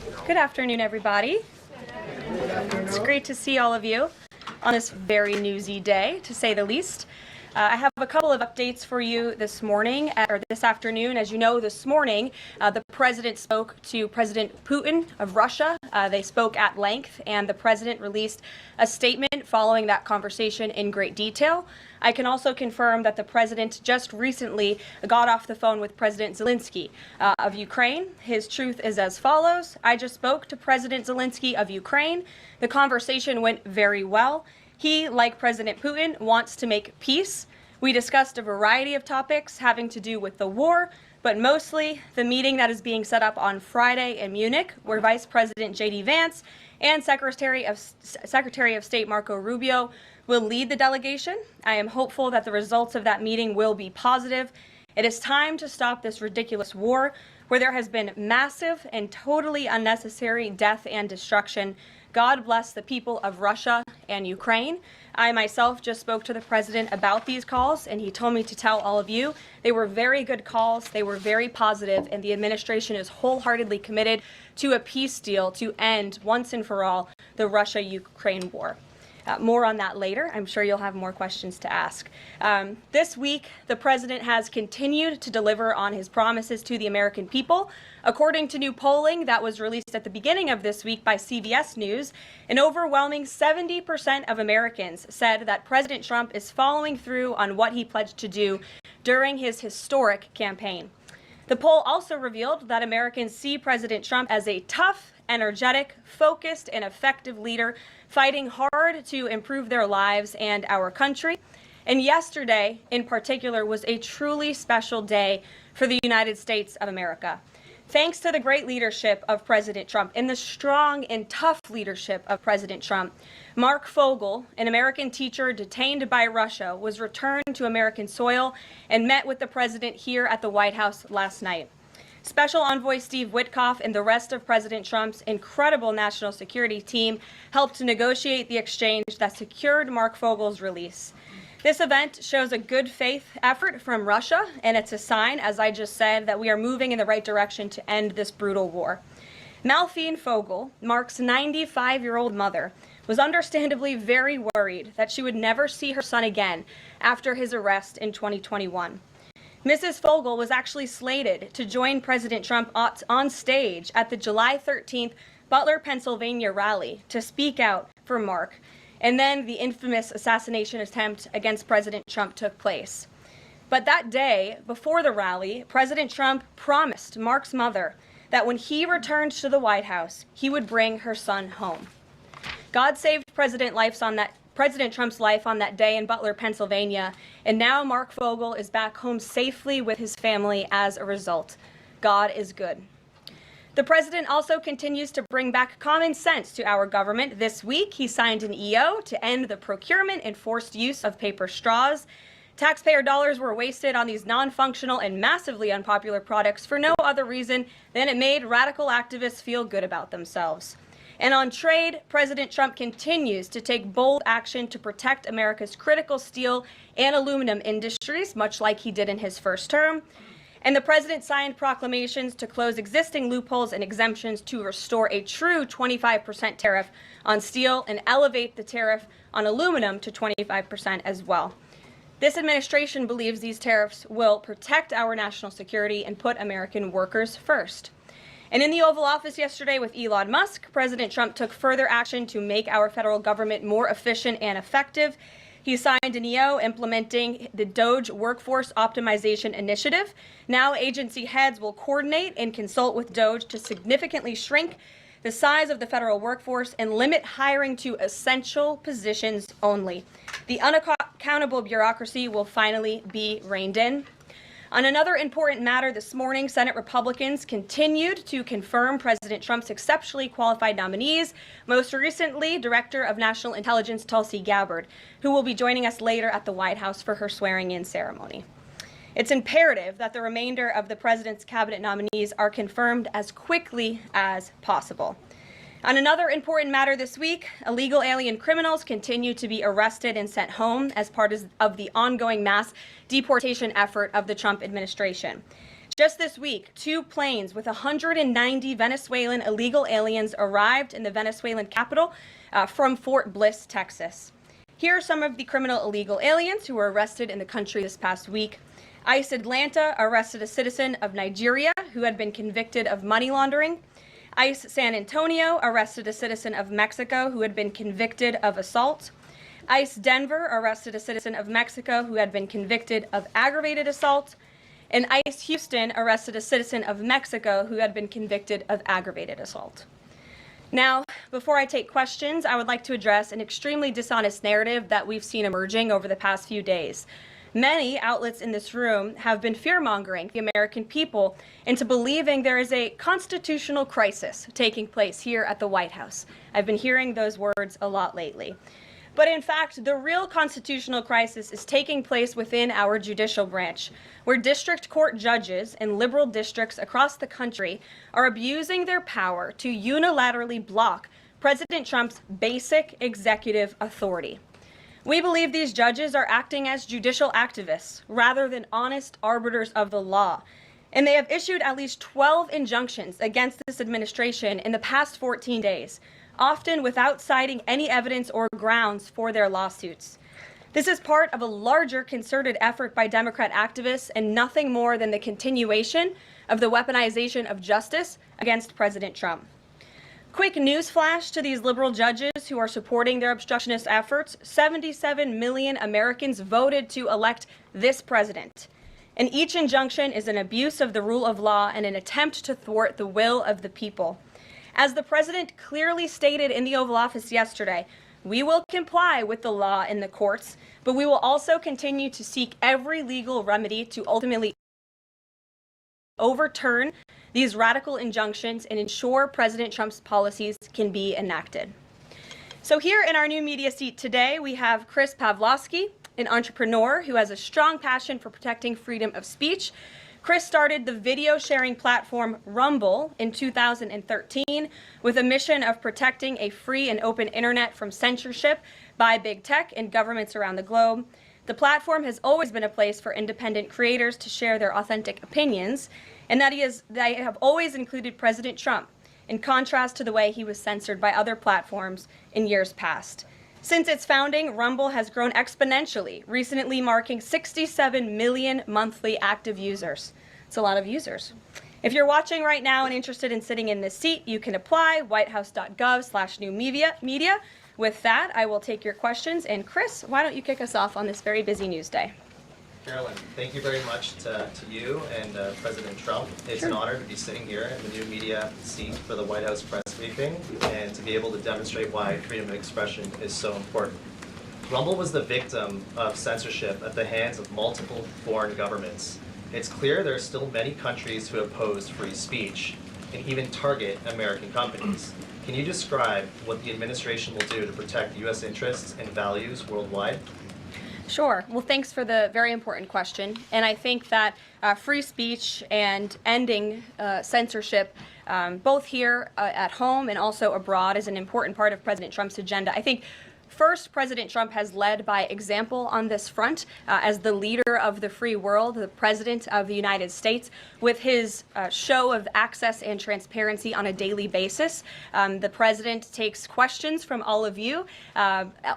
Good afternoon, everybody. It's great to see all of you on this very newsy day, to say the least. I have a couple of updates for you this morning, or this afternoon. As you know, this morning, the president spoke to President Putin of Russia. They spoke at length, and the president released a statement following that conversation in great detail. I can also confirm that the president just recently got off the phone with President Zelensky of Ukraine. His truth is as follows. I just spoke to President Zelensky of Ukraine. The conversation went very well. He, like President Putin, wants to make peace. We discussed a variety of topics having to do with the war, but mostly the meeting that is being set up on Friday in Munich, where Vice President J.D. Vance and Secretary of State Marco Rubio will lead the delegation. I am hopeful that the results of that meeting will be positive. It is time to stop this ridiculous war where there has been massive and totally unnecessary death and destruction. God bless the people of Russia and Ukraine. I myself just spoke to the president about these calls, and he told me to tell all of you they were very good calls, they were very positive, and the administration is wholeheartedly committed to a peace deal to end once and for all the Russia-Ukraine war. More on that later. I'm sure you'll have more questions to ask. This week, the president has continued to deliver on his promises to the American people. According to new polling that was released at the beginning of this week by CBS News, an overwhelming 70% of Americans said that President Trump is following through on what he pledged to do during his historic campaign. The poll also revealed that Americans see President Trump as a tough, energetic, focused, and effective leader fighting hard to improve their lives and our country. And yesterday, in particular, was a truly special day for the United States of America. Thanks to the great leadership of President Trump and the strong and tough leadership of President Trump, Mark Fogel, an American teacher detained by Russia, was returned to American soil and met with the president here at the White House last night. Special Envoy Steve Witkoff and the rest of President Trump's incredible national security team helped to negotiate the exchange that secured Mark Fogel's release. This event shows a good faith effort from Russia, and it's a sign, as I just said, that we are moving in the right direction to end this brutal war. Malphine Fogel, Mark's 95-year-old mother, was understandably very worried that she would never see her son again after his arrest in 2021. Mrs. Fogel was actually slated to join President Trump on stage at the July 13th Butler, Pennsylvania rally to speak out for Mark. And then the infamous assassination attempt against President Trump took place. But that day, before the rally, President Trump promised Mark's mother that when he returned to the White House, he would bring her son home. God saved President Trump's life on that day in Butler, Pennsylvania, and now Mark Fogel is back home safely with his family as a result. God is good. The president also continues to bring back common sense to our government. This week, he signed an EO to end the procurement and forced use of paper straws. Taxpayer dollars were wasted on these non-functional and massively unpopular products for no other reason than it made radical activists feel good about themselves. And on trade, President Trump continues to take bold action to protect America's critical steel and aluminum industries, much like he did in his first term. And the president signed proclamations to close existing loopholes and exemptions to restore a true 25% tariff on steel and elevate the tariff on aluminum to 25% as well. This administration believes these tariffs will protect our national security and put American workers first. And in the Oval Office yesterday with Elon Musk, President Trump took further action to make our federal government more efficient and effective. He signed an EO implementing the DOGE Workforce Optimization Initiative. Now agency heads will coordinate and consult with DOGE to significantly shrink the size of the federal workforce and limit hiring to essential positions only. The unaccountable bureaucracy will finally be reined in. On another important matter this morning, Senate Republicans continued to confirm President Trump's exceptionally qualified nominees, most recently Director of National Intelligence Tulsi Gabbard, who will be joining us later at the White House for her swearing-in ceremony. It's imperative that the remainder of the president's cabinet nominees are confirmed as quickly as possible. On another important matter this week, illegal alien criminals continue to be arrested and sent home as part of the ongoing mass deportation effort of the Trump administration. Just this week, 2 planes with 190 Venezuelan illegal aliens arrived in the Venezuelan capital from Fort Bliss, Texas. Here are some of the criminal illegal aliens who were arrested in the country this past week. ICE Atlanta arrested a citizen of Nigeria who had been convicted of money laundering. ICE San Antonio arrested a citizen of Mexico who had been convicted of assault. ICE Denver arrested a citizen of Mexico who had been convicted of aggravated assault. And ICE Houston arrested a citizen of Mexico who had been convicted of aggravated assault. Now, before I take questions, I would like to address an extremely dishonest narrative that we've seen emerging over the past few days. Many outlets in this room have been fear-mongering the American people into believing there is a constitutional crisis taking place here at the White House. I've been hearing those words a lot lately. But in fact, the real constitutional crisis is taking place within our judicial branch, where district court judges in liberal districts across the country are abusing their power to unilaterally block President Trump's basic executive authority. We believe these judges are acting as judicial activists rather than honest arbiters of the law. And they have issued at least 12 injunctions against this administration in the past 14 days, often without citing any evidence or grounds for their lawsuits. This is part of a larger concerted effort by Democrat activists and nothing more than the continuation of the weaponization of justice against President Trump. Quick news flash to these liberal judges who are supporting their obstructionist efforts: 77 million Americans voted to elect this president. And each injunction is an abuse of the rule of law and an attempt to thwart the will of the people. As the president clearly stated in the Oval Office yesterday, we will comply with the law in the courts, but we will also continue to seek every legal remedy to ultimately overturn these radical injunctions and ensure President Trump's policies can be enacted. So here in our new media seat today, we have Chris Pavlovsky, an entrepreneur who has a strong passion for protecting freedom of speech. Chris started the video sharing platform Rumble in 2013 with a mission of protecting a free and open internet from censorship by big tech and governments around the globe. The platform has always been a place for independent creators to share their authentic opinions, and they have always included President Trump, in contrast to the way he was censored by other platforms in years past. Since its founding, Rumble has grown exponentially, recently marking 67 million monthly active users. It's a lot of users. If you're watching right now and interested in sitting in this seat, you can apply, whitehouse.gov/newmedia. With that, I will take your questions. And Chris, why don't you kick us off on this very busy news day? Karoline, thank you very much to you and President Trump. It's an honor to be sitting here in the new media seat for the White House press briefing and to be able to demonstrate why freedom of expression is so important. Rumble was the victim of censorship at the hands of multiple foreign governments. It's clear there are still many countries who oppose free speech and even target American companies. Can you describe what the administration will do to protect U.S. interests and values worldwide? Sure. Well, thanks for the very important question. And I think that free speech and ending censorship, both here at home and also abroad, is an important part of President Trump's agenda. I think first, President Trump has led by example on this front as the leader of the free world, the president of the United States, with his show of access and transparency on a daily basis. The president takes questions from all of you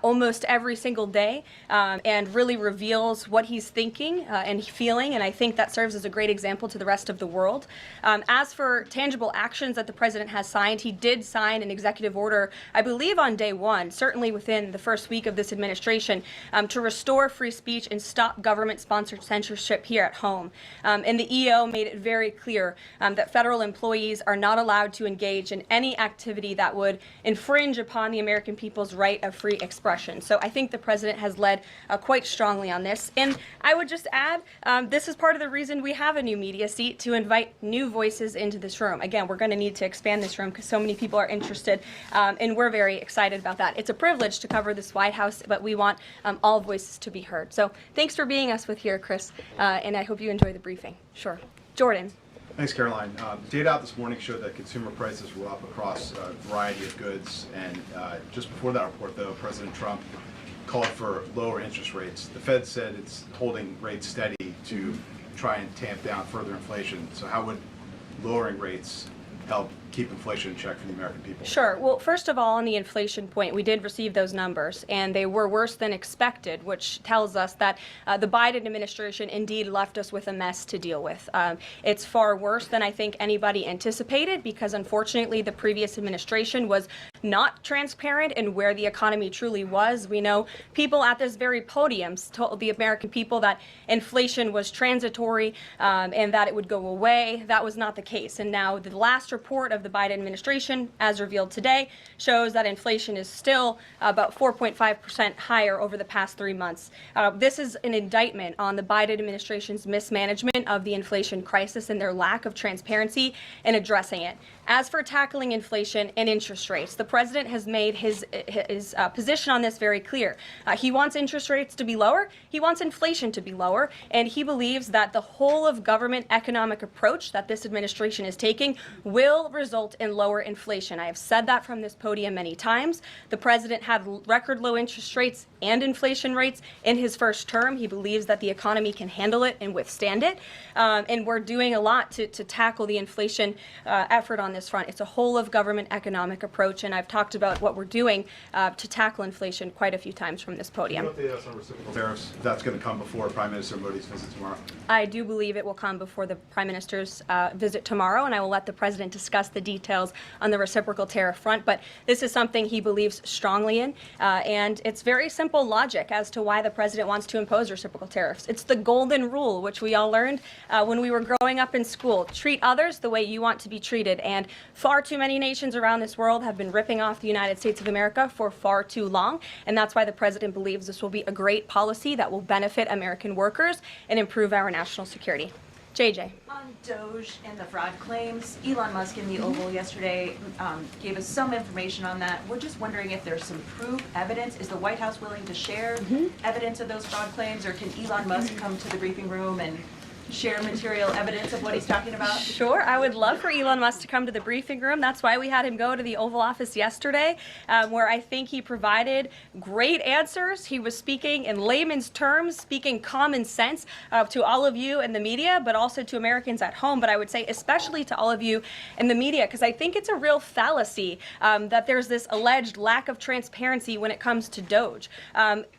almost every single day and really reveals what he's thinking and feeling, and I think that serves as a great example to the rest of the world. As for tangible actions that the president has signed, he did sign an executive order, I believe on day one, certainly within the first week of this administration, to restore free speech and stop government-sponsored censorship here at home. And the EO made it very clear that federal employees are not allowed to engage in any activity that would infringe upon the American people's right of free expression. So I think the president has led quite strongly on this. And I would just add, this is part of the reason we have a new media seat, to invite new voices into this room. Again, we're going to need to expand this room because so many people are interested, and we're very excited about that. It's a privilege to cover this White House, but we want all voices to be heard. So thanks for being us with here, Chris, and I hope you enjoy the briefing. Sure. Jordan. Thanks, Caroline. Data out this morning showed that consumer prices were up across a variety of goods, and just before that report, though, President Trump called for lower interest rates. The Fed said it's holding rates steady to try and tamp down further inflation. So how would lowering rates help keep inflation in check for the American people? Sure. Well, first of all, on the inflation point, we did receive those numbers, and they were worse than expected, which tells us that the Biden administration indeed left us with a mess to deal with. It's far worse than I think anybody anticipated, because unfortunately the previous administration was not transparent in where the economy truly was. We know people at this very podium told the American people that inflation was transitory and that it would go away. That was not the case. And now the last report of the Biden administration, as revealed today, shows that inflation is still about 4.5% higher over the past 3 months. This is an indictment on the Biden administration's mismanagement of the inflation crisis and their lack of transparency in addressing it. As for tackling inflation and interest rates, the president has made his position on this very clear. He wants interest rates to be lower, he wants inflation to be lower, and he believes that the whole of government economic approach that this administration is taking will result in lower inflation. I have said that from this podium many times. The president had record low interest rates and inflation rates in his first term. He believes that the economy can handle it and withstand it. And we're doing a lot to tackle the inflation effort on this front. It's a whole of government economic approach, and I've talked about what we're doing to tackle inflation quite a few times from this podium. Can you update us on reciprocal tariffs? That's going to come before Prime Minister Modi's visit tomorrow. I do believe it will come before the Prime Minister's visit tomorrow, and I will let the President discuss the details on the reciprocal tariff front. But this is something he believes strongly in, and it's very simple logic as to why the President wants to impose reciprocal tariffs. It's the golden rule, which we all learned when we were growing up in school. Treat others the way you want to be treated, and far too many nations around this world have been ripping off the United States of America for far too long, and that's why the President believes this will be a great policy that will benefit American workers and improve our national security. JJ. On Doge and the fraud claims, Elon Musk in the Oval yesterday gave us some information on that. We're just wondering if there's some proof, evidence. Is the White House willing to share evidence of those fraud claims, or can Elon Musk come to the briefing room and share material evidence of what he's talking about? Sure, I would love for Elon Musk to come to the briefing room. That's why we had him go to the Oval Office yesterday, where I think he provided great answers. He was speaking in layman's terms, speaking common sense to all of you in the media, but also to Americans at home. But I would say especially to all of you in the media, because I think it's a real fallacy that there's this alleged lack of transparency when it comes to Doge.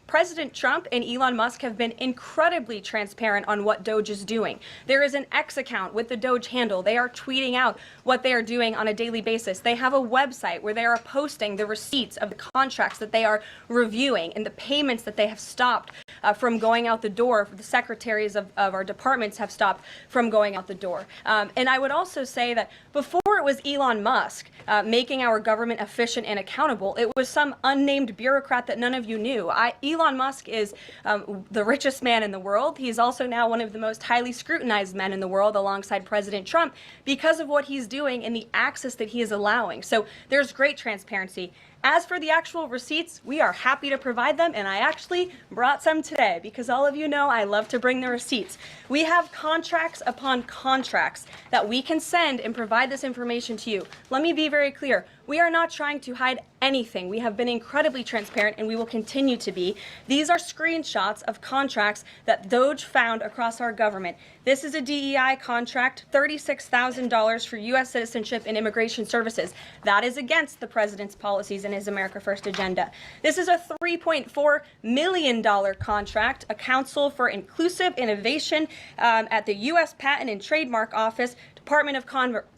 President Trump and Elon Musk have been incredibly transparent on what Doge is doing. There is an X account with the Doge handle. They are tweeting out what they are doing on a daily basis. They have a website where they are posting the receipts of the contracts that they are reviewing and the payments that they have stopped from going out the door. The secretaries of our departments have stopped from going out the door. And I would also say that before it was Elon Musk making our government efficient and accountable, it was some unnamed bureaucrat that none of you knew. Elon Musk is the richest man in the world. He's also now one of the most highly scrutinized men in the world alongside President Trump because of what he's doing and the access that he is allowing. So there's great transparency. As for the actual receipts, we are happy to provide them, and I actually brought some today because all of you know I love to bring the receipts. We have contracts upon contracts that we can send and provide this information to you. Let me be very clear. We are not trying to hide anything. We have been incredibly transparent, and we will continue to be. These are screenshots of contracts that Doge found across our government. This is a DEI contract, $36,000 for U.S. citizenship and immigration services. That is against the president's policies and his America First agenda. This is a $3.4 million contract, a Council for Inclusive Innovation at the U.S. Patent and Trademark Office, Department of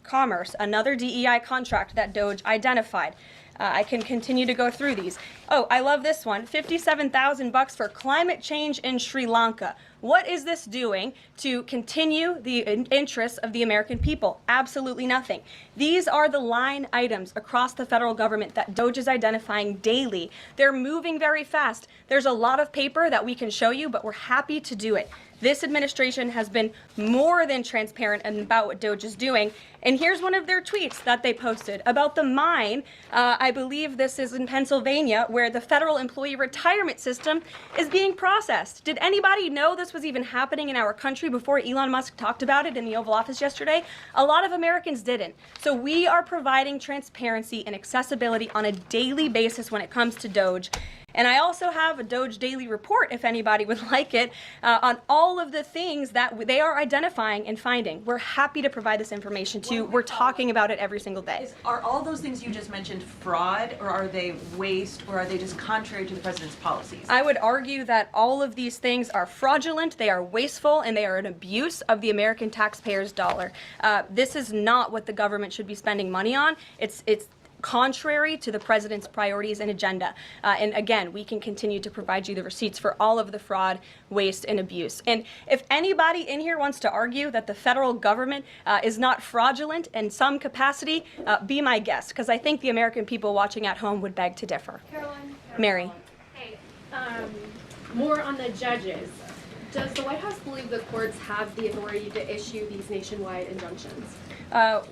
Commerce, another DEI contract that Doge identified. I can continue to go through these. Oh, I love this one. $57,000 for climate change in Sri Lanka. What is this doing to continue the interests of the American people? Absolutely nothing. These are the line items across the federal government that Doge is identifying daily. They're moving very fast. There's a lot of paper that we can show you, but we're happy to do it. This administration has been more than transparent about what Doge is doing. And here's one of their tweets that they posted about the mine. I believe this is in Pennsylvania, where the federal employee retirement system is being processed. Did anybody know this was even happening in our country before Elon Musk talked about it in the Oval Office yesterday? A lot of Americans didn't. So we are providing transparency and accessibility on a daily basis when it comes to Doge. And I also have a Doge Daily Report, if anybody would like it, on all of the things that they are identifying and finding. We're happy to provide this information to you. We're talking about it every single day. Are all those things you just mentioned fraud, or are they waste, or are they just contrary to the president's policies? I would argue that all of these things are fraudulent, they are wasteful, and they are an abuse of the American taxpayer's dollar. This is not what the government should be spending money on. It's contrary to the president's priorities and agenda. And again, we can continue to provide you the receipts for all of the fraud, waste, and abuse. And if anybody in here wants to argue that the federal government is not fraudulent in some capacity, be my guest, because I think the American people watching at home would beg to differ. Caroline. Mary. Hey, more on the judges. Does the White House believe the courts have the authority to issue these nationwide injunctions?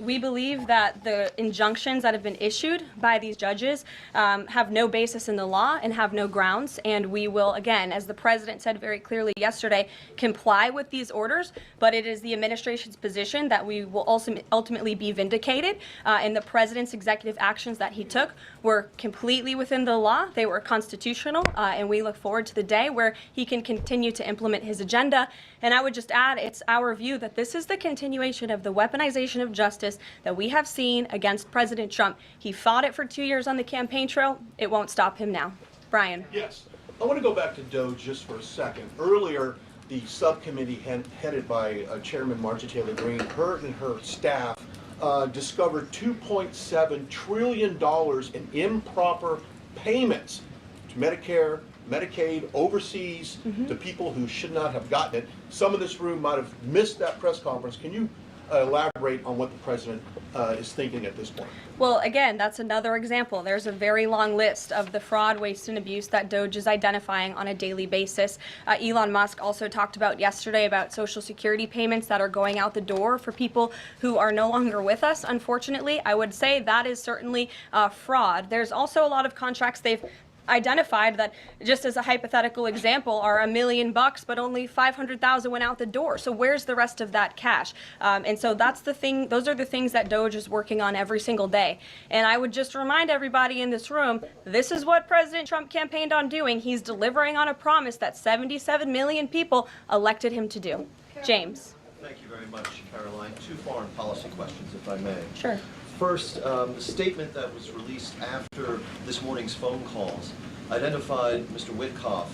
We believe that the injunctions that have been issued by these judges have no basis in the law and have no grounds, and we will, again, as the president said very clearly yesterday, comply with these orders, but it is the administration's position that we will ultimately be vindicated, and the president's executive actions that he took were completely within the law, they were constitutional, and we look forward to the day where he can continue to implement his agenda. And I would just add, it's our view that this is the continuation of the weaponization of justice that we have seen against President Trump. He fought it for 2 years on the campaign trail. It won't stop him now. Brian. Yes. I want to go back to Doge just for a second. Earlier, the subcommittee headed by Chairman Marjorie Taylor Greene, her and her staff discovered $2.7 trillion in improper payments to Medicare, Medicaid, overseas, to people who should not have gotten it. Some of this room might have missed that press conference. Can you elaborate on what the president is thinking at this point? Well, again, that's another example. There's a very long list of the fraud, waste, and abuse that Doge is identifying on a daily basis. Elon Musk also talked about yesterday about Social Security payments that are going out the door for people who are no longer with us, unfortunately. I would say that is certainly fraud. There's also a lot of contracts they've identified that, just as a hypothetical example, are $1 million, but only 500,000 went out the door. So where's the rest of that cash? And so that's the thing. Those are the things that Doge is working on every single day. And I would just remind everybody in this room, this is what President Trump campaigned on doing. He's delivering on a promise that 77 million people elected him to do. James. Thank you very much, Caroline. Two foreign policy questions, if I may. Sure. First, the statement that was released after this morning's phone calls identified Mr. Witkoff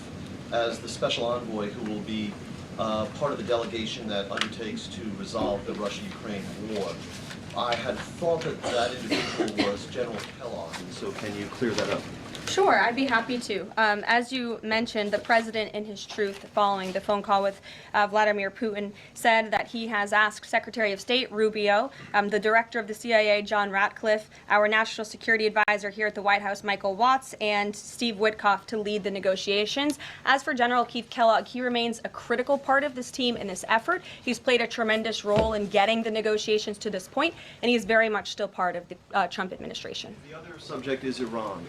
as the special envoy who will be part of the delegation that undertakes to resolve the Russia-Ukraine war. I had thought that that individual was General Kellogg, and so can you clear that up? Sure, I'd be happy to. As you mentioned, the president, in his truth, following the phone call with Vladimir Putin, said that he has asked Secretary of State Rubio, the director of the CIA, John Ratcliffe, our national security advisor here at the White House, Michael Watts, and Steve Witkoff to lead the negotiations. As for General Keith Kellogg, he remains a critical part of this team in this effort. He's played a tremendous role in getting the negotiations to this point, and he's very much still part of the Trump administration. The other subject is Iran.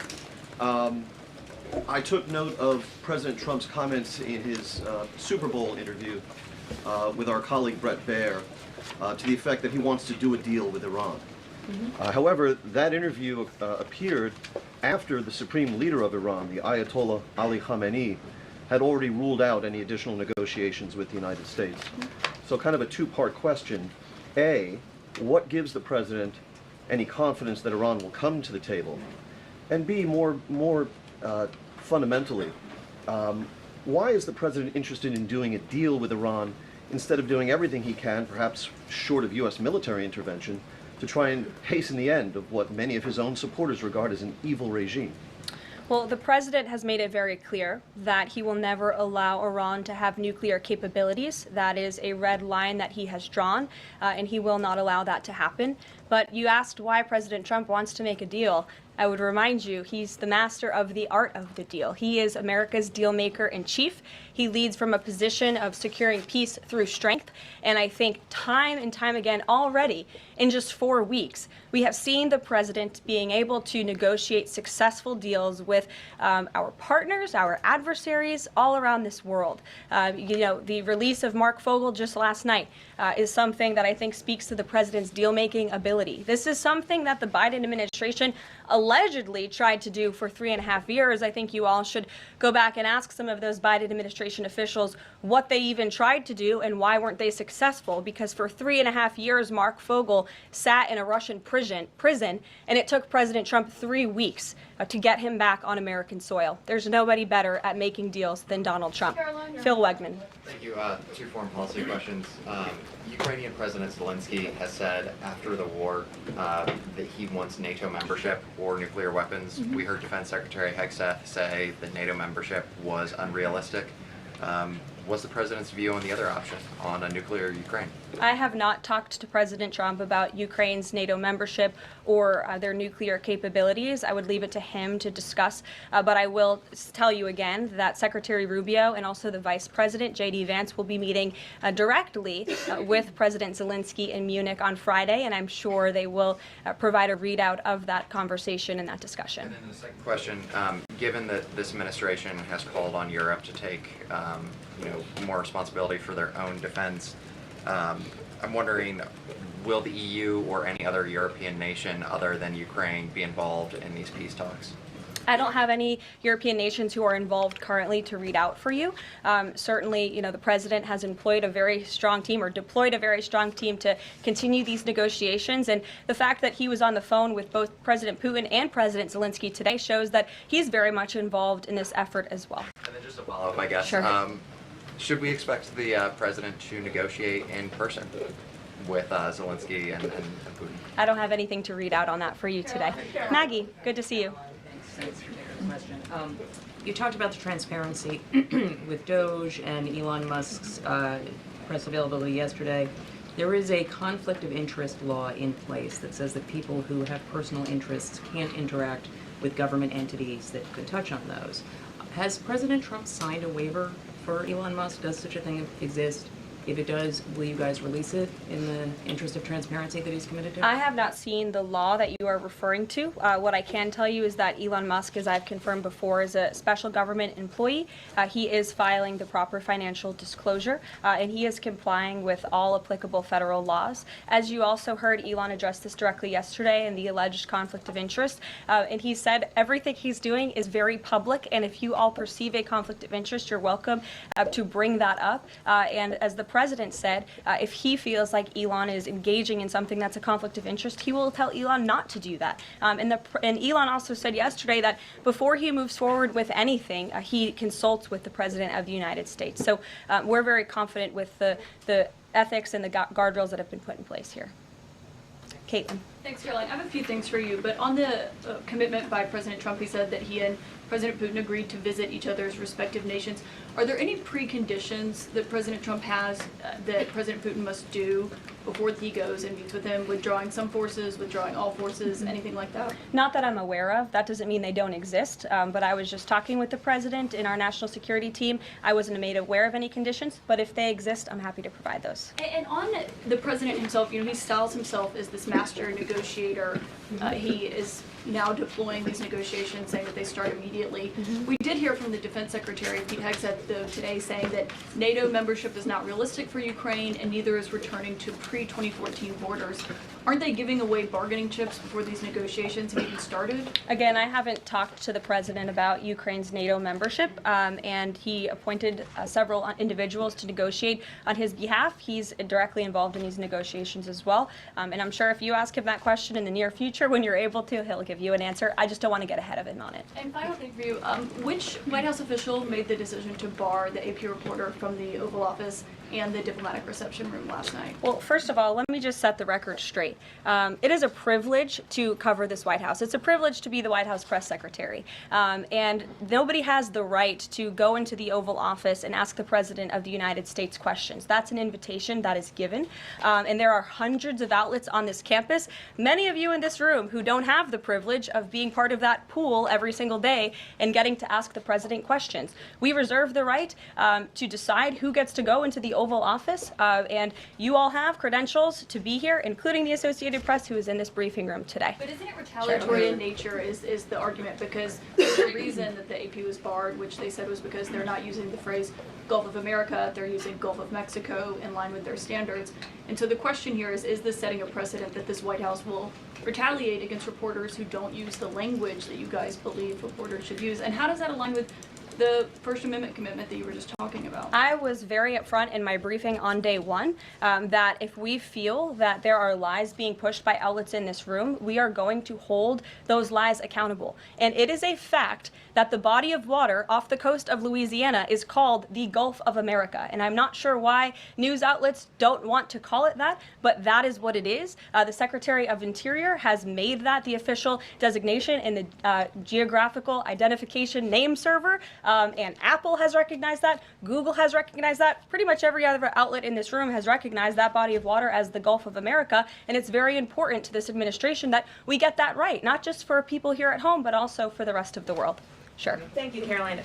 I took note of President Trump's comments in his Super Bowl interview with our colleague Brett Baer to the effect that he wants to do a deal with Iran. However, that interview appeared after the supreme leader of Iran, the Ayatollah Ali Khamenei, had already ruled out any additional negotiations with the United States. So kind of a two-part question. A, what gives the president any confidence that Iran will come to the table? And B, more fundamentally, why is the president interested in doing a deal with Iran instead of doing everything he can, perhaps short of U.S. military intervention, to try and hasten the end of what many of his own supporters regard as an evil regime? Well, the president has made it very clear that he will never allow Iran to have nuclear capabilities. That is a red line that he has drawn, and he will not allow that to happen. But you asked why President Trump wants to make a deal. I would remind you, he's the master of the art of the deal. He is America's deal maker in chief. He leads from a position of securing peace through strength. And I think time and time again already, in just 4 weeks, we have seen the president being able to negotiate successful deals with our partners, our adversaries all around this world. The release of Mark Fogel just last night is something that I think speaks to the president's deal-making ability capability. This is something that the Biden administration allegedly tried to do for 3.5 years. I think you all should go back and ask some of those Biden administration officials what they even tried to do and why weren't they successful, because for 3.5 years Mark Fogel sat in a Russian prison and it took President Trump 3 weeks to get him back on American soil. There's nobody better at making deals than Donald Trump. Caroline, Phil Wegman. Thank you. Two foreign policy questions. Ukrainian President Zelensky has said after the war that he wants NATO membership or nuclear weapons. We heard Defense Secretary Hegseth say that NATO membership was unrealistic. What's the president's view on the other option, on a nuclear Ukraine? I have not talked to President Trump about Ukraine's NATO membership or their nuclear capabilities. I would leave it to him to discuss. But I will tell you again that Secretary Rubio and also the Vice President, J.D. Vance, will be meeting directly with President Zelensky in Munich on Friday, and I'm sure they will provide a readout of that conversation and that discussion. And then the second question, given that this administration has called on Europe to take more responsibility for their own defense, I'm wondering, will the EU or any other European nation other than Ukraine be involved in these peace talks? I don't have any European nations who are involved currently to read out for you. Certainly, the president has employed a very strong team or deployed a very strong team to continue these negotiations. And the fact that he was on the phone with both President Putin and President Zelensky today shows that he's very much involved in this effort as well. And then just a follow-up, I guess. Sure. Should we expect the president to negotiate in person with Zelensky and Putin? I don't have anything to read out on that for you today. Maggie, good to see you. Thanks for taking the question. You talked about the transparency with Doge and Elon Musk's press availability yesterday. There is a conflict of interest law in place that says that people who have personal interests can't interact with government entities that could touch on those. Has President Trump signed a waiver for Elon Musk? Does such a thing exist? If it does, will you guys release it in the interest of transparency that he's committed to? I have not seen the law that you are referring to. What I can tell you is that Elon Musk, as I've confirmed before, is a special government employee. He is filing the proper financial disclosure, and he is complying with all applicable federal laws. As you also heard, Elon addressed this directly yesterday in the alleged conflict of interest, and he said everything he's doing is very public, and if you all perceive a conflict of interest, you're welcome to bring that up. And as the president said, if he feels like Elon is engaging in something that's a conflict of interest, he will tell Elon not to do that. And Elon also said yesterday that before he moves forward with anything, he consults with the President of the United States. So we're very confident with the ethics and the guardrails that have been put in place here. Caitlin. Thanks, Caroline. I have a few things for you, but on the commitment by President Trump, he said that he and President Putin agreed to visit each other's respective nations. Are there any preconditions that President Trump has that President Putin must do before he goes and meets with him, withdrawing some forces, withdrawing all forces, anything like that? Not that I'm aware of. That doesn't mean they don't exist, but I was just talking with the president in our national security team. I wasn't made aware of any conditions, but if they exist, I'm happy to provide those. And on the president himself, he styles himself as this master negotiator. He is now deploying these negotiations, saying that they start immediately. We did hear from the Defense Secretary, Pete Hegseth, though, today saying that NATO membership is not realistic for Ukraine and neither is returning to pre-2014 borders. Aren't they giving away bargaining chips before these negotiations have even started? Again, I haven't talked to the president about Ukraine's NATO membership, and he appointed several individuals to negotiate on his behalf. He's directly involved in these negotiations as well, and I'm sure if you ask him that question in the near future, when you're able to, he'll give you an answer. I just don't want to get ahead of him on it. And final thing for you, which White House official made the decision to bar the AP reporter from the Oval Office and the diplomatic reception room last night? Well, first of all, let me just set the record straight. It is a privilege to cover this White House. It's a privilege to be the White House press secretary. And nobody has the right to go into the Oval Office and ask the President of the United States questions. That's an invitation that is given. And there are hundreds of outlets on this campus, many of you in this room who don't have the privilege of being part of that pool every single day and getting to ask the President questions. We reserve the right to decide who gets to go into the Oval Office, and you all have credentials to be here, including the Associated Press, who is in this briefing room today. But isn't it retaliatory in nature is the argument, because the reason that the AP was barred, which they said was because they're not using the phrase Gulf of America, they're using Gulf of Mexico in line with their standards. And so the question here is this setting a precedent that this White House will retaliate against reporters who don't use the language that you guys believe reporters should use? And how does that align with the First Amendment commitment that you were just talking about? I was very upfront in my briefing on day one that if we feel that there are lies being pushed by outlets in this room, we are going to hold those lies accountable. And it is a fact that the body of water off the coast of Louisiana is called the Gulf of America. And I'm not sure why news outlets don't want to call it that, but that is what it is. The Secretary of Interior has made that the official designation in the Geographical Identification Name Server. And Apple has recognized that, Google has recognized that, pretty much every other outlet in this room has recognized that body of water as the Gulf of America, and it's very important to this administration that we get that right, not just for people here at home, but also for the rest of the world. Sure. Thank you, Karoline.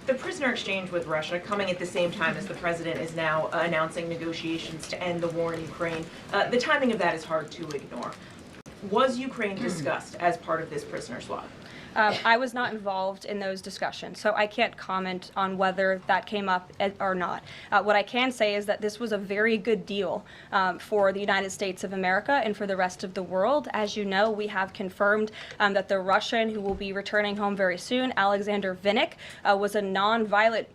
The prisoner exchange with Russia coming at the same time as the president is now announcing negotiations to end the war in Ukraine. The timing of that is hard to ignore. Was Ukraine discussed as part of this prisoner swap? I was not involved in those discussions, so I can't comment on whether that came up or not. What I can say is that this was a very good deal for the United States of America and for the rest of the world. As you know, we have confirmed that the Russian who will be returning home very soon, Alexander Vinnik, was a non-violent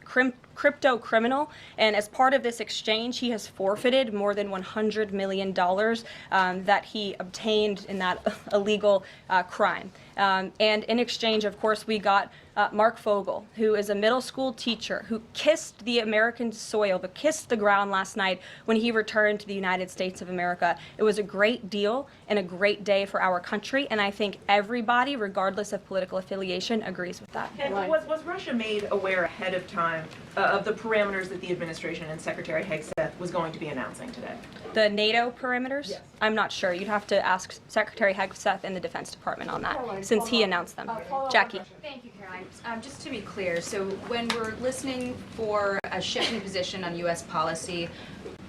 crypto criminal, and as part of this exchange, he has forfeited more than $100 million that he obtained in that illegal crime. And in exchange, of course, we got Mark Fogel, who is a middle school teacher who kissed the American soil, but kissed the ground last night when he returned to the United States of America. It was a great deal and a great day for our country, and I think everybody, regardless of political affiliation, agrees with that. And was Russia made aware ahead of time of the parameters that the administration and Secretary Hegseth was going to be announcing today? The NATO perimeters? Yes. I'm not sure. You'd have to ask Secretary Hegseth in the Defense Department on that, since he announced them. Jackie. Thank you, Caroline. Just to be clear, so when we're listening for a shift in position on U.S. policy,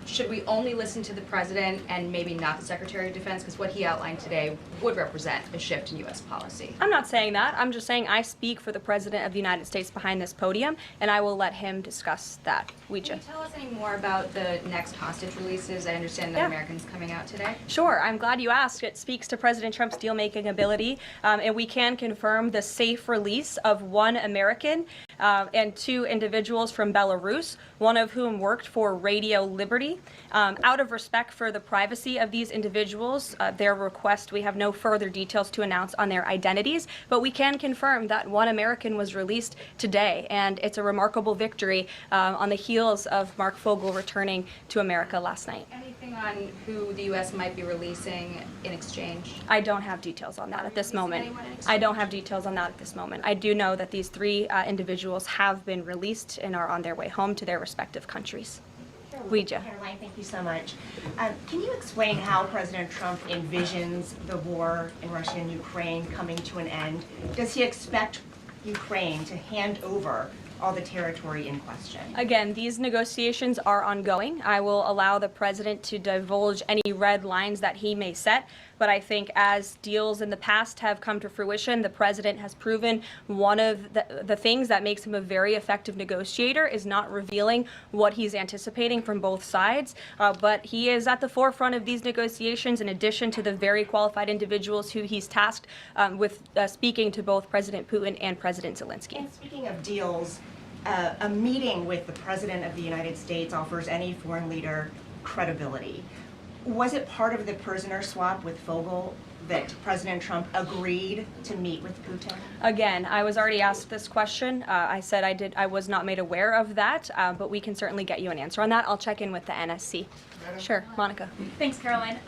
should we only listen to the president and maybe not the Secretary of Defense? Because what he outlined today would represent a shift in U.S. policy. I'm not saying that. I'm just saying I speak for the President of the United States behind this podium, and I will let him discuss that. Can you tell us any more about the next hostage releases? I understand that Americans coming out today. Sure. I'm glad you asked. It speaks to President Trump's deal-making ability, and we can confirm the safe release of one American and two individuals from Belarus, one of whom worked for Radio Liberty. Out of respect for the privacy of these individuals, their request, we have no further details to announce on their identities, but we can confirm that one American was released today, and it's a remarkable victory on the heels of Mark Fogel returning to America last night. Anything on who the U.S. might be releasing in exchange? I don't have details on that at this moment. I don't have details on that at this moment. I do know that these three individuals have been released and are on their way home to their respective countries. Karoline, thank you so much. Can you explain how President Trump envisions the war in Russia and Ukraine coming to an end? Does he expect Ukraine to hand over all the territory in question? Again, these negotiations are ongoing. I will allow the president to divulge any red lines that he may set, but I think as deals in the past have come to fruition, the president has proven one of the things that makes him a very effective negotiator is not revealing what he's anticipating from both sides, but he is at the forefront of these negotiations in addition to the very qualified individuals who he's tasked with speaking to both President Putin and President Zelensky. And speaking of deals, a meeting with the President of the United States offers any foreign leader credibility. Was it part of the prisoner swap with Fogel that President Trump agreed to meet with Putin? Again, I was already asked this question. I said I was not made aware of that, but we can certainly get you an answer on that. I'll check in with the NSC. Sure, Monica. Thanks, Caroline.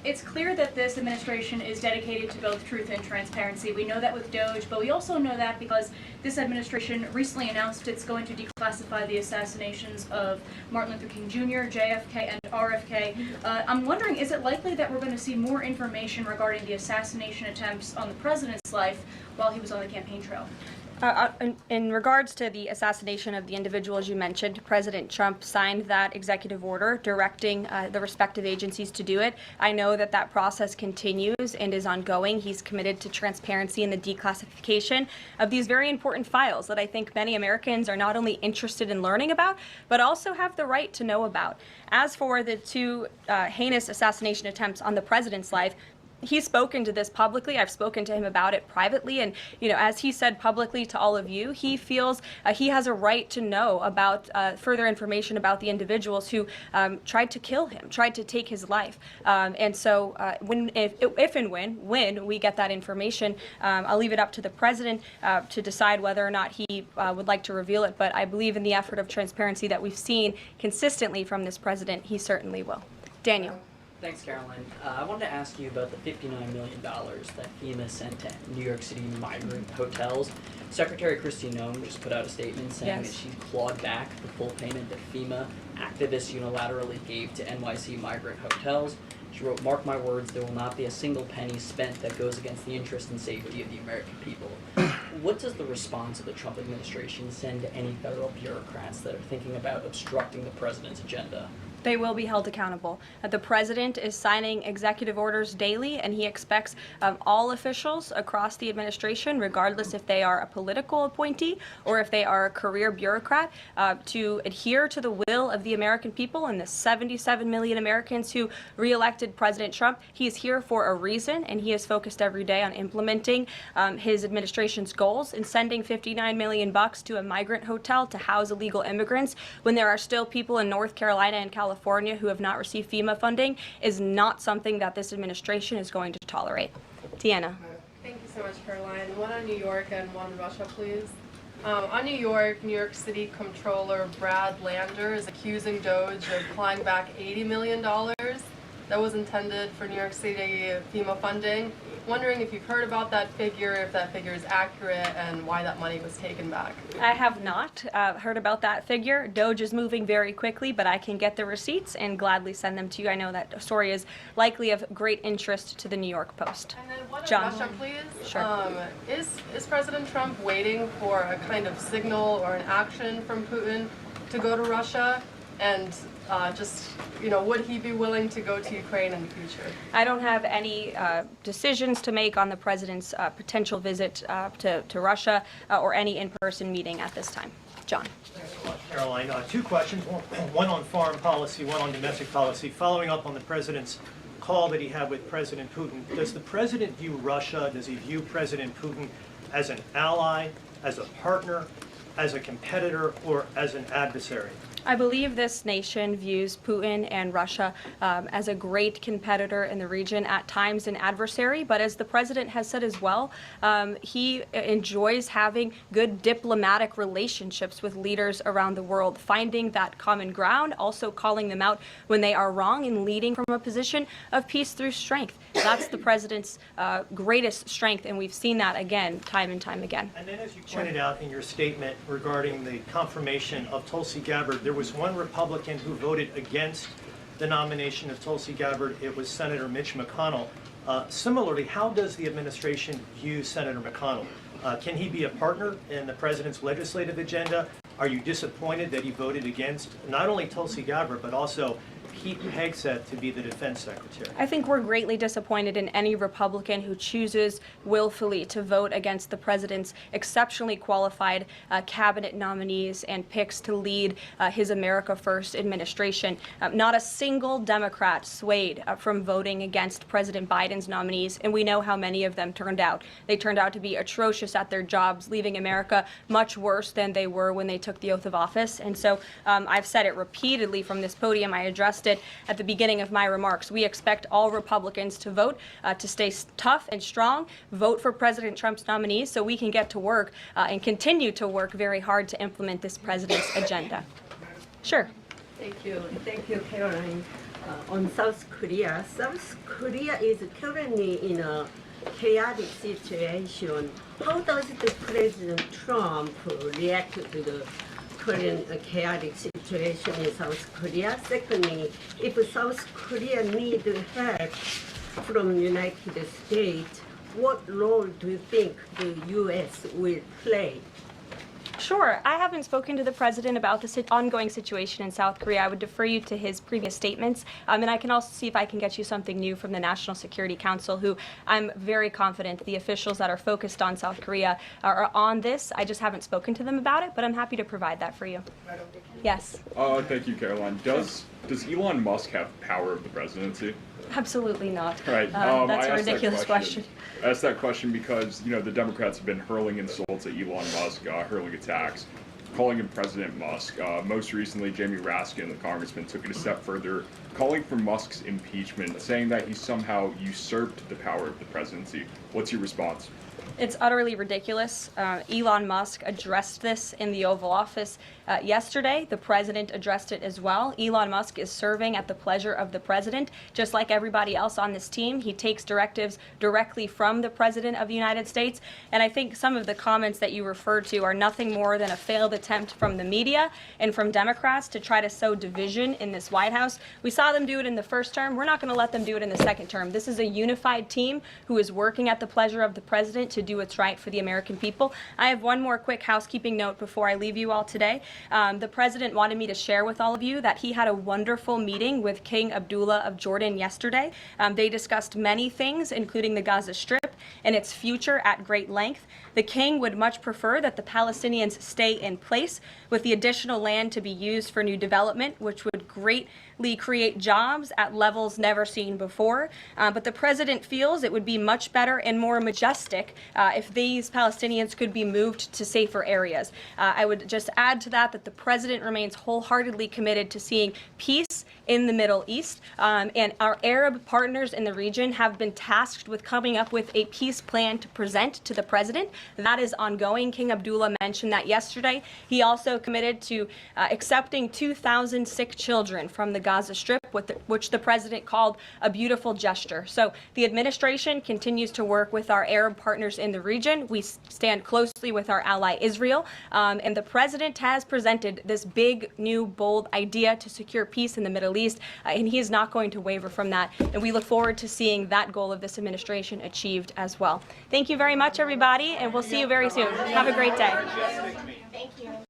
It's clear that this administration is dedicated to both truth and transparency. We know that with DOJ, but we also know that because this administration recently announced it's going to declassify the assassinations of Martin Luther King Jr., JFK, and RFK. I'm wondering, is it likely that we're going to see more information regarding the assassination attempts on the president's life while he was on the campaign trail? In regards to the assassination of the individuals you mentioned, President Trump signed that executive order directing the respective agencies to do it. I know that that process continues and is ongoing. He's committed to transparency and the declassification of these very important files that I think many Americans are not only interested in learning about, but also have the right to know about. As for the two heinous assassination attempts on the president's life, he's spoken to this publicly. I've spoken to him about it privately. And, as he said publicly to all of you, he feels he has a right to know about further information about the individuals who tried to kill him, tried to take his life. And so if and when we get that information, I'll leave it up to the president to decide whether or not he would like to reveal it. But I believe in the effort of transparency that we've seen consistently from this president, he certainly will. Daniel. Thanks, Caroline. I wanted to ask you about the $59 million that FEMA sent to New York City migrant hotels. Secretary Kristi Noem just put out a statement saying that she clawed back the full payment that FEMA activists unilaterally gave to NYC migrant hotels. She wrote, "Mark my words, there will not be a single penny spent that goes against the interest and safety of the American people." What does the response of the Trump administration send to any federal bureaucrats that are thinking about obstructing the president's agenda? They will be held accountable. The president is signing executive orders daily, and he expects all officials across the administration, regardless if they are a political appointee or if they are a career bureaucrat, to adhere to the will of the American people and the 77 million Americans who re-elected President Trump. He is here for a reason, and he is focused every day on implementing his administration's goals and sending $59 million to a migrant hotel to house illegal immigrants when there are still people in North Carolina and California who have not received FEMA funding is not something that this administration is going to tolerate. Deanna. Thank you so much, Caroline. One on New York and one on Russia, please. On New York City Comptroller Brad Lander is accusing DOGE of clawing back $80 million that was intended for New York City FEMA funding. Wondering if you've heard about that figure, if that figure is accurate, and why that money was taken back. I have not heard about that figure. DOGE is moving very quickly, but I can get the receipts and gladly send them to you. I know that story is likely of great interest to the New York Post. And then one John. on Russia, please. Sure. Is President Trump waiting for a kind of signal or an action from Putin to go to Russia? And would he be willing to go to Ukraine in the future? I don't have any decisions to make on the president's potential visit to Russia or any in-person meeting at this time. John. Thanks a lot, Caroline. Two questions, one on foreign policy, one on domestic policy. Following up on the president's call that he had with President Putin, does the president view Russia, does he view President Putin as an ally, as a partner, as a competitor, or as an adversary? I believe this nation views Putin and Russia as a great competitor in the region, at times an adversary, but as the president has said as well, he enjoys having good diplomatic relationships with leaders around the world, finding that common ground, also calling them out when they are wrong, and leading from a position of peace through strength. That's the president's greatest strength, and we've seen that again, time and time again. And then, as you pointed out in your statement regarding the confirmation of Tulsi Gabbard, there was one Republican who voted against the nomination of Tulsi Gabbard. It was Senator Mitch McConnell. Similarly, how does the administration view Senator McConnell? Can he be a partner in the president's legislative agenda? Are you disappointed that he voted against not only Tulsi Gabbard, but also Pete Hegseth to be the defense secretary? I think we're greatly disappointed in any Republican who chooses willfully to vote against the president's exceptionally qualified cabinet nominees and picks to lead his America First administration. Not a single Democrat swayed from voting against President Biden's nominees, and we know how many of them turned out. They turned out to be atrocious at their jobs, leaving America much worse than they were when they took the oath of office. And so I've said it repeatedly from this podium. I addressed it at the beginning of my remarks. We expect all Republicans to vote, to stay tough and strong, vote for President Trump's nominees so we can get to work and continue to work very hard to implement this president's agenda. Sure. Thank you, Caroline. On South Korea is currently in a chaotic situation. How does the President Trump react to the current chaotic situation in South Korea? Secondly, if South Korea needs help from United States, what role do you think the U.S. will play? Sure. I haven't spoken to the president about the ongoing situation in South Korea. I would defer you to his previous statements. And I can also see if I can get you something new from the National Security Council, who I'm very confident the officials that are focused on South Korea are on this. I just haven't spoken to them about it, but I'm happy to provide that for you. Yes. Thank you, Caroline. Does Elon Musk have power of the presidency? Absolutely not. Right. That's I a asked that ridiculous question. I asked that question because, the Democrats have been hurling insults at Elon Musk, hurling attacks, calling him President Musk. Most recently, Jamie Raskin, the congressman, took it a step further, calling for Musk's impeachment, saying that he somehow usurped the power of the presidency. What's your response? It's utterly ridiculous. Elon Musk addressed this in the Oval Office yesterday. The president addressed it as well. Elon Musk is serving at the pleasure of the president, just like everybody else on this team. He takes directives directly from the president of the United States. And I think some of the comments that you referred to are nothing more than a failed attempt from the media and from Democrats to try to sow division in this White House. We saw them do it in the first term. We're not going to let them do it in the second term. This is a unified team who is working at the pleasure of the president to do what's right for the American people. I have one more quick housekeeping note before I leave you all today. The president wanted me to share with all of you that he had a wonderful meeting with King Abdullah of Jordan yesterday. They discussed many things, including the Gaza Strip and its future at great length. The king would much prefer that the Palestinians stay in place, with the additional land to be used for new development, which would greatly create jobs at levels never seen before. But the president feels it would be much better and more majestic if these Palestinians could be moved to safer areas. I would just add to that the president remains wholeheartedly committed to seeing peace in the Middle East, and our Arab partners in the region have been tasked with coming up with a peace plan to present to the president. That is ongoing. King Abdullah mentioned that yesterday. He also committed to accepting 2,000 sick children from the Gaza Strip, which the president called a beautiful gesture. So the administration continues to work with our Arab partners in the region. We stand closely with our ally Israel, and the president has presented this big, new, bold idea to secure peace in the Middle East, and he is not going to waver from that. And we look forward to seeing that goal of this administration achieved as well. Thank you very much, everybody, and we'll see you very soon. Have a great day. Thank you.